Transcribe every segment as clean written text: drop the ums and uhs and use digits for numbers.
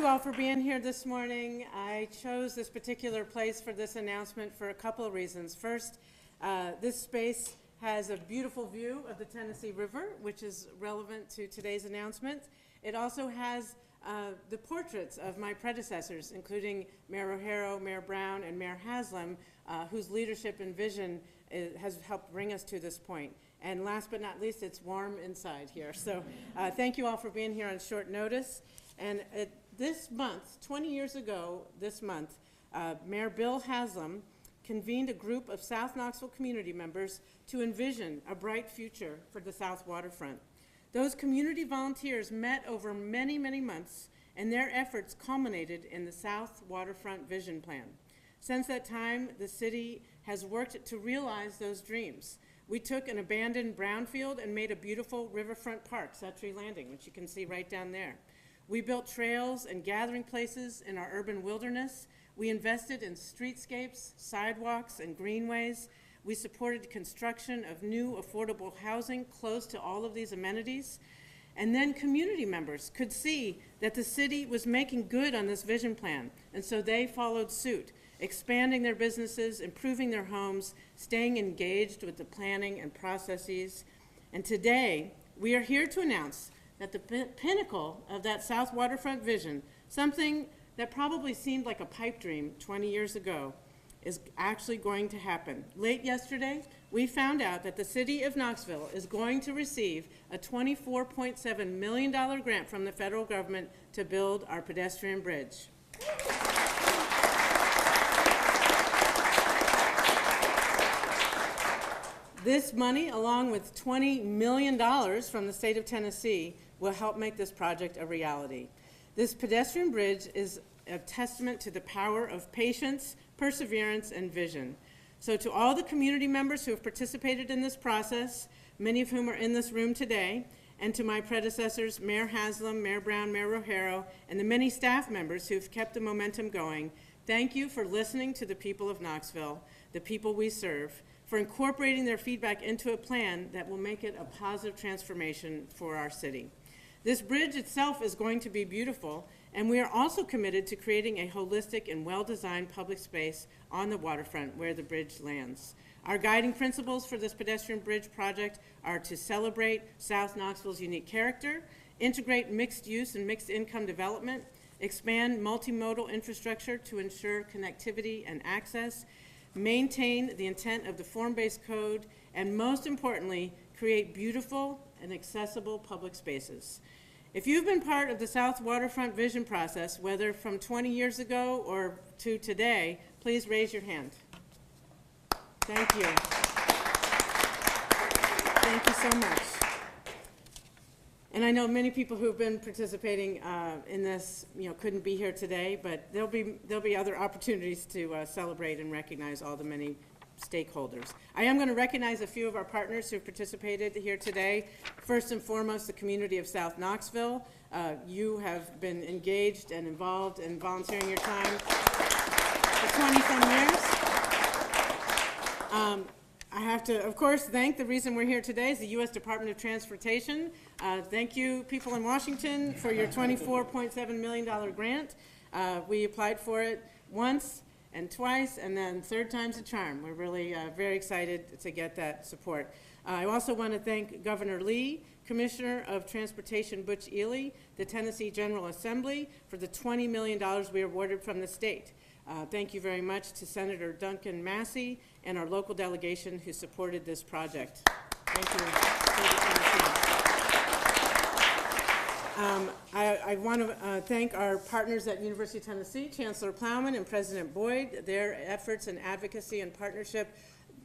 you all for being here this morning. I chose this particular place for this announcement for a couple of reasons. First, this space has a beautiful view of the Tennessee River, which is relevant to today's announcement. It also has the portraits of my predecessors, including Mayor O'Hara, Mayor Brown, and Mayor Haslam, whose leadership and vision has helped bring us to this point. And last but not least, it's warm inside here. So thank you all for being here on short notice. And this month, 20 years ago this month, Mayor Bill Haslam convened a group of South Knoxville community members to envision a bright future for the South Waterfront. Those community volunteers met over many, many months, and their efforts culminated in the South Waterfront Vision Plan. Since that time, the city has worked to realize those dreams. We took an abandoned brownfield and made a beautiful riverfront park, Suttree Landing, which you can see right down there. We built trails and gathering places in our urban wilderness. We invested in streetscapes, sidewalks, and greenways. We supported construction of new affordable housing close to all of these amenities. And then community members could see that the city was making good on this vision plan, and so they followed suit, expanding their businesses, improving their homes, staying engaged with the planning and processes. And today, we are here to announce that the pinnacle of that South Waterfront vision, something that probably seemed like a pipe dream 20 years ago, is actually going to happen. Late yesterday, we found out that the city of Knoxville is going to receive a $24.7 million grant from the federal government to build our pedestrian bridge. This money, along with $20 million from the state of Tennessee, will help make this project a reality. This pedestrian bridge is a testament to the power of patience, perseverance, and vision. So to all the community members who have participated in this process, many of whom are in this room today, and to my predecessors, Mayor Haslam, Mayor Brown, Mayor O'Hara, and the many staff members who've kept the momentum going, thank you for listening to the people of Knoxville, the people we serve, for incorporating their feedback into a plan that will make it a positive transformation for our city. This bridge itself is going to be beautiful, and we are also committed to creating a holistic and well-designed public space on the waterfront where the bridge lands. Our guiding principles for this pedestrian bridge project are to celebrate South Knoxville's unique character, integrate mixed use and mixed income development, expand multimodal infrastructure to ensure connectivity and access, maintain the intent of the form-based code, and most importantly, create beautiful and accessible public spaces. If you've been part of the South Waterfront vision process, whether from 20 years ago or to today, please raise your hand. Thank you. Thank you so much. And I know many people who've been participating in this, couldn't be here today, but there'll be other opportunities to celebrate and recognize all the many stakeholders. I am going to recognize a few of our partners who've participated here today. First and foremost, the community of South Knoxville. You have been engaged and involved and volunteering your time for 20-some years. I have to, of course, thank the reason we're here today is the U.S. Department of Transportation. Thank you, people in Washington, for your $24.7 million grant. We applied for it once and twice, and then third time's a charm. We're really very excited to get that support. I also want to thank Governor Lee, Commissioner of Transportation Butch Ely, the Tennessee General Assembly for the $20 million we awarded from the state. Thank you very much to Senator Duncan Massey and our local delegation who supported this project. Thank you. I want to thank our partners at University of Tennessee, Chancellor Plowman and President Boyd. Their efforts and advocacy and partnership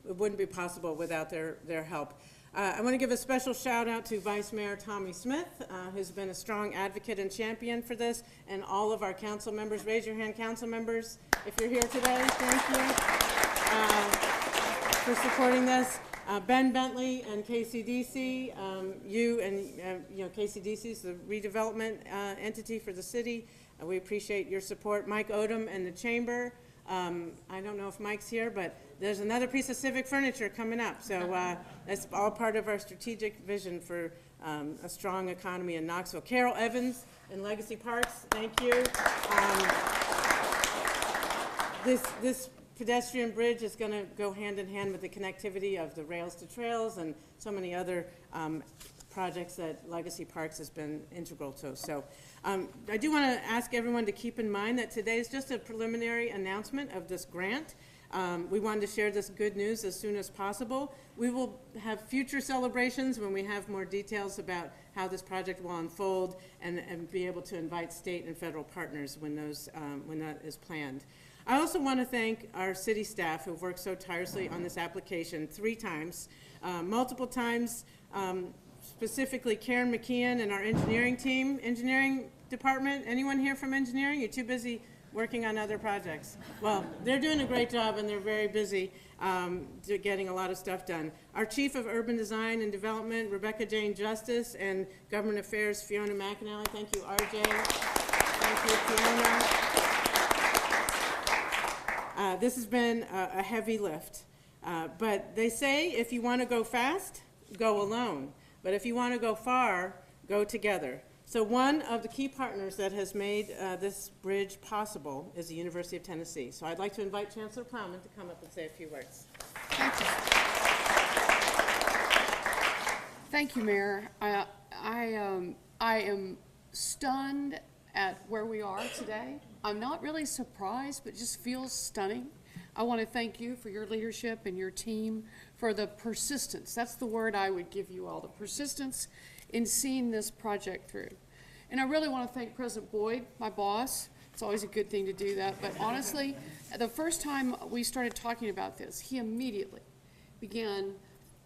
wouldn't be possible without their help. I want to give a special shout out to Vice Mayor Tommy Smith, who's been a strong advocate and champion for this, and all of our council members. Raise your hand, council members, if you're here today. Thank you for supporting this. Ben Bentley and KCDC, KCDC is the redevelopment entity for the city. We appreciate your support. Mike Odom and the Chamber. I don't know if Mike's here, but there's another piece of civic furniture coming up. So that's all part of our strategic vision for a strong economy in Knoxville. Carol Evans and Legacy Parks, thank you. This pedestrian bridge is going to go hand in hand with the connectivity of the rails to trails and so many other projects that Legacy Parks has been integral to. So I do want to ask everyone to keep in mind that today is just a preliminary announcement of this grant. We wanted to share this good news as soon as possible. We will have future celebrations when we have more details about how this project will unfold and be able to invite state and federal partners when that is planned. I also want to thank our city staff who have worked so tirelessly on this application 3 times, multiple times, specifically Karen McKeon and our engineering team. Engineering department, anyone here from engineering? You're too busy working on other projects. Well, they're doing a great job and they're very busy getting a lot of stuff done. Our Chief of Urban Design and Development, Rebecca Jane Justice, and Government Affairs, Fiona McAnally. Thank you, RJ. Thank you, Fiona. This has been a heavy lift, but they say if you want to go fast, go alone. But if you want to go far, go together. So one of the key partners that has made this bridge possible is the University of Tennessee. So I'd like to invite Chancellor Plowman to come up and say a few words. Thank you. Thank you, Mayor. I am stunned at where we are today. I'm not really surprised, but it just feels stunning. I want to thank you for your leadership and your team for the persistence. That's the word I would give you all, the persistence in seeing this project through. And I really want to thank President Boyd, my boss. It's always a good thing to do that. But honestly, the first time we started talking about this, he immediately began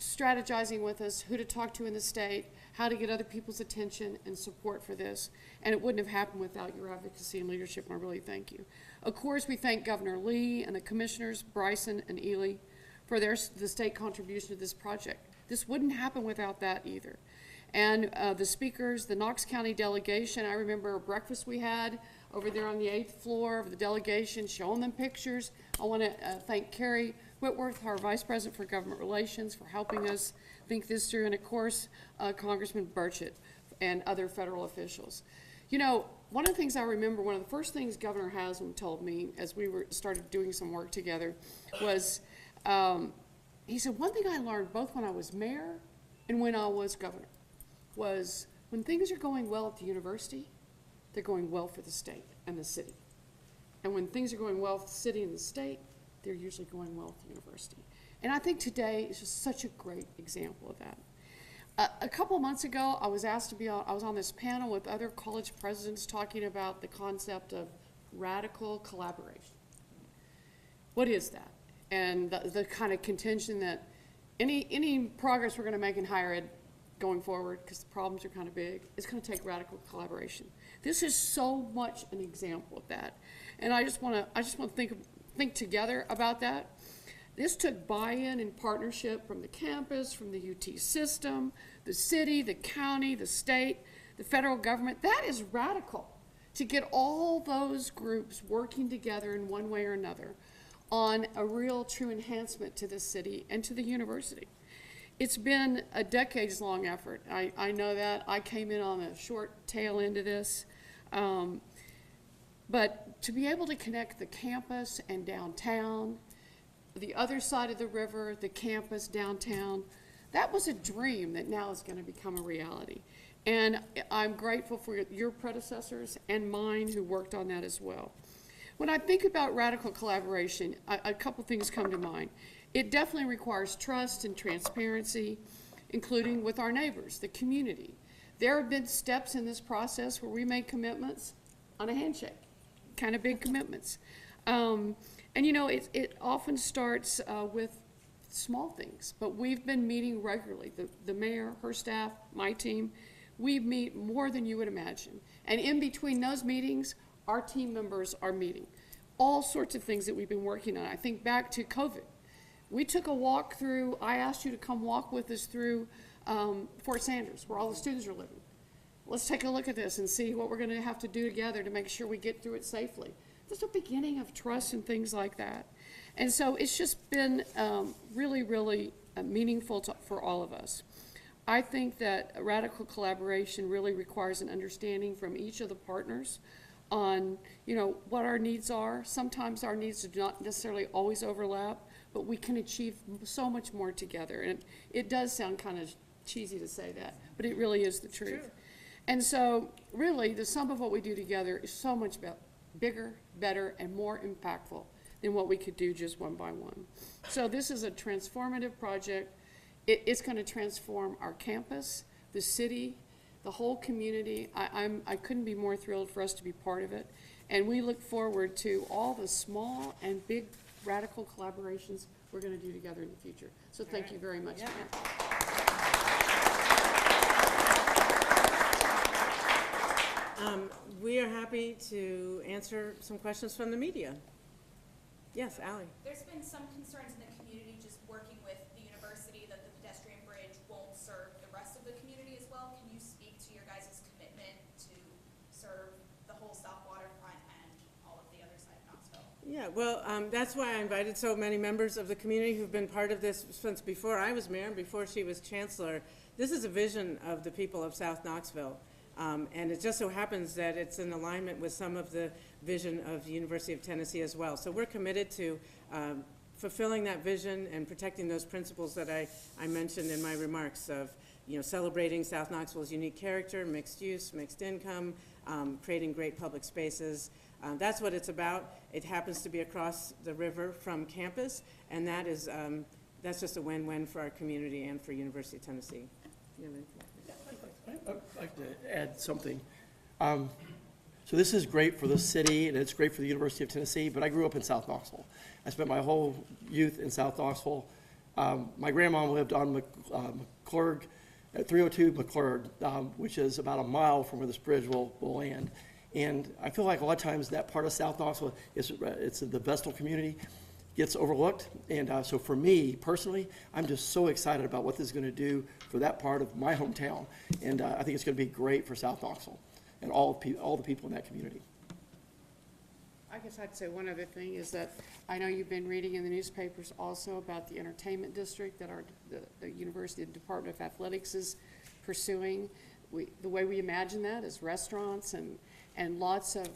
strategizing with us who to talk to in the state, how to get other people's attention and support for this. And it wouldn't have happened without your advocacy and leadership, and I really thank you. Of course, we thank Governor Lee and the commissioners, Bryson and Ely, for the state contribution to this project. This wouldn't happen without that either. And the speakers, the Knox County delegation, I remember a breakfast we had over there on the 8th floor of the delegation, showing them pictures. I want to thank Carrie Whitworth, our Vice President for Government Relations, for helping us think this through, and of course, Congressman Burchett and other federal officials. You know, one of the things I remember, one of the first things Governor Haslam told me as we started doing some work together was, he said, one thing I learned both when I was mayor and when I was governor was when things are going well at the university, they're going well for the state and the city. And when things are going well for the city and the state, they're usually going well for the university. And I think today is just such a great example of that. A couple of months ago, I was asked to be on, I was on this panel with other college presidents talking about the concept of radical collaboration. What is that? And the kind of contention that any progress we're going to make in higher ed going forward, because the problems are kind of big, it's going to take radical collaboration. This is so much an example of that. And I just want to think together about that. This took buy-in and partnership from the campus, from the UT system, the city, the county, the state, the federal government. That is radical, to get all those groups working together in one way or another on a real true enhancement to the city and to the university. It's been a decades-long effort. I know that. I came in on a short tail end of this. But to be able to connect the campus and downtown, the other side of the river, the campus, downtown, that was a dream that now is going to become a reality. And I'm grateful for your predecessors and mine who worked on that as well. When I think about radical collaboration, a couple things come to mind. It definitely requires trust and transparency, including with our neighbors, the community. There have been steps in this process where we made commitments on a handshake, kind of big commitments. And you know, it often starts with small things, but we've been meeting regularly. The mayor, her staff, my team, we meet more than you would imagine. And in between those meetings, our team members are meeting. All sorts of things that we've been working on. I think back to COVID. We took a walk through, I asked you to come walk with us through Fort Sanders, where all the students are living. Let's take a look at this and see what we're going to have to do together to make sure we get through it safely. There's a beginning of trust and things like that. And so it's just been really, really meaningful for all of us. I think that radical collaboration really requires an understanding from each of the partners on, you know, what our needs are. Sometimes our needs do not necessarily always overlap, but we can achieve so much more together. And it does sound kind of cheesy to say that, but it really is the truth. True. And so really the sum of what we do together is so much bigger, better, and more impactful than what we could do just one by one. So this is a transformative project. It's going to transform our campus, the city, the whole community. I couldn't be more thrilled for us to be part of it. And we look forward to all the small and big radical collaborations we're going to do together in the future. So thank you very much. Yeah. We are happy to answer some questions from the media. Yes, Ally. There's been some concerns in the community just working with the university that the pedestrian bridge won't serve the rest of the community as well. Can you speak to your guys' commitment to serve the whole South Waterfront and all of the other side of Knoxville? Yeah, well, that's why I invited so many members of the community who've been part of this since before I was mayor and before she was chancellor. This is a vision of the people of South Knoxville. And it just so happens that it's in alignment with some of the vision of the University of Tennessee as well. So we're committed to fulfilling that vision and protecting those principles that I mentioned in my remarks of, you know, celebrating South Knoxville's unique character, mixed use, mixed income, creating great public spaces. That's what it's about. It happens to be across the river from campus, and that is, that's just a win-win for our community and for University of Tennessee. You have anything? I'd like to add something. So this is great for the city, and it's great for the University of Tennessee, but I grew up in South Knoxville. I spent my whole youth in South Knoxville. My grandma lived on McClurg, at 302 McClurg, which is about a mile from where this bridge will land. And I feel like a lot of times that part of South Knoxville, it's the Vestal community, gets overlooked. And so for me personally, I'm just so excited about what this is going to do for that part of my hometown. And I think it's going to be great for South Knoxville and all the people in that community. I guess I'd say one other thing is that I know you've been reading in the newspapers also about the entertainment district that the University Department of Athletics is pursuing. The way we imagine that is restaurants and lots of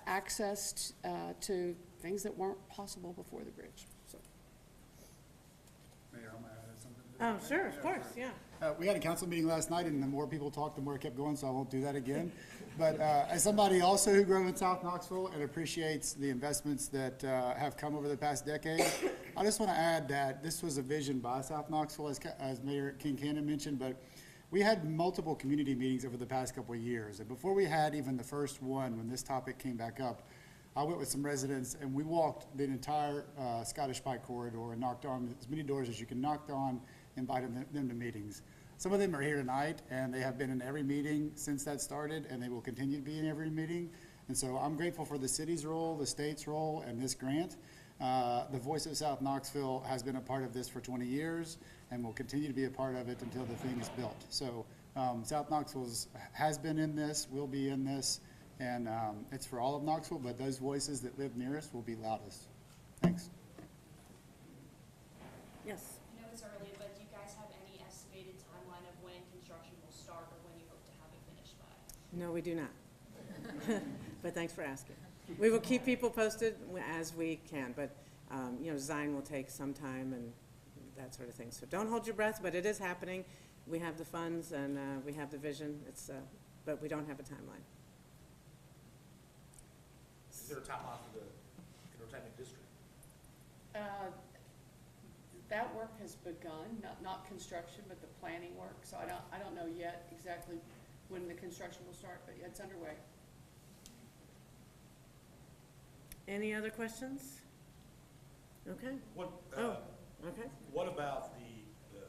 access to things that weren't possible before the bridge. So. Mayor, I'm gonna add something. Oh, sure, of course, yeah. We had a council meeting last night, and the more people talked, the more it kept going, so I won't do that again. But as somebody also who grew up in South Knoxville and appreciates the investments that have come over the past decade, I just want to add that this was a vision by South Knoxville, as Mayor Kincannon mentioned, but we had multiple community meetings over the past couple of years. And before we had even the first one, when this topic came back up, I went with some residents, and we walked the entire Scottish Pike corridor and knocked on as many doors as you can knock on, invited them to meetings. Some of them are here tonight, and they have been in every meeting since that started, and they will continue to be in every meeting. And so I'm grateful for the city's role, the state's role, and this grant. The Voice of South Knoxville has been a part of this for 20 years and will continue to be a part of it until the thing is built. So South Knoxville has been in this, will be in this, and it's for all of Knoxville, but those voices that live nearest will be loudest. Thanks. Yes. I know it's early, but do you guys have any estimated timeline of when construction will start or when you hope to have it finished by? No, we do not. But thanks for asking. We will keep people posted as we can, but, you know, design will take some time and that sort of thing. So don't hold your breath, but it is happening. We have the funds and we have the vision. But we don't have a timeline. Is there a timeline for the entertainment district? That work has begun, not construction, but the planning work. So I don't know yet exactly when the construction will start, but it's underway. Any other questions? Okay. Okay. What about the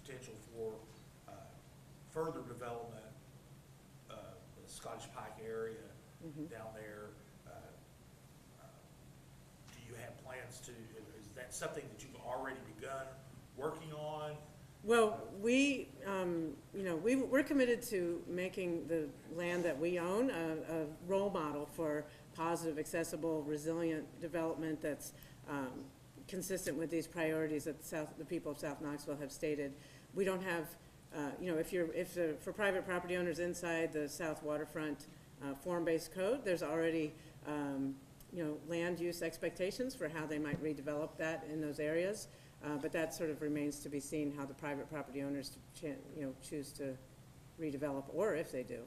potential for further development of the Scottish Pike area down there? Do you have plans to, is that something that you've already begun working on? Well, we, you know, we're committed to making the land that we own a role model for positive, accessible, resilient development that's consistent with these priorities that the people of South Knoxville have stated. We don't have you know, for private property owners inside the South Waterfront form-based code, there's already, you know, land use expectations for how they might redevelop that in those areas. But that sort of remains to be seen how the private property owners, you know, choose to redevelop, or if they do.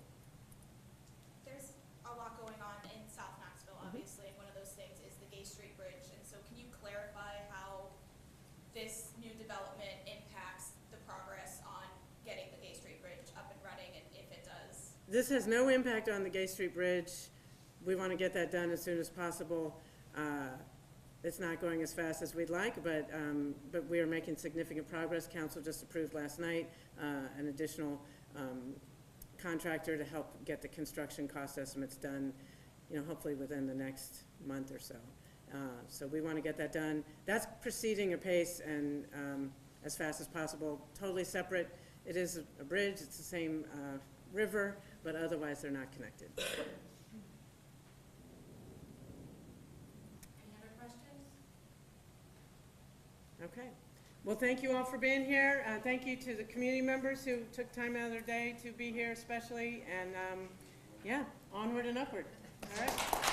There's a lot going on in South Knoxville, obviously, and one of those things is the Gay Street Bridge. And so can you clarify how this new development impacts the progress on getting the Gay Street Bridge up and running, and if it does? This has no impact on the Gay Street Bridge. We want to get that done as soon as possible. It's not going as fast as we'd like, but we are making significant progress. Council just approved last night an additional contractor to help get the construction cost estimates done, you know, hopefully within the next month or so. So we want to get that done. That's proceeding apace and as fast as possible, totally separate. It is a bridge, it's the same river, but otherwise they're not connected. Any other questions? Okay. Well, thank you all for being here. Thank you to the community members who took time out of their day to be here especially. And yeah, onward and upward. All right.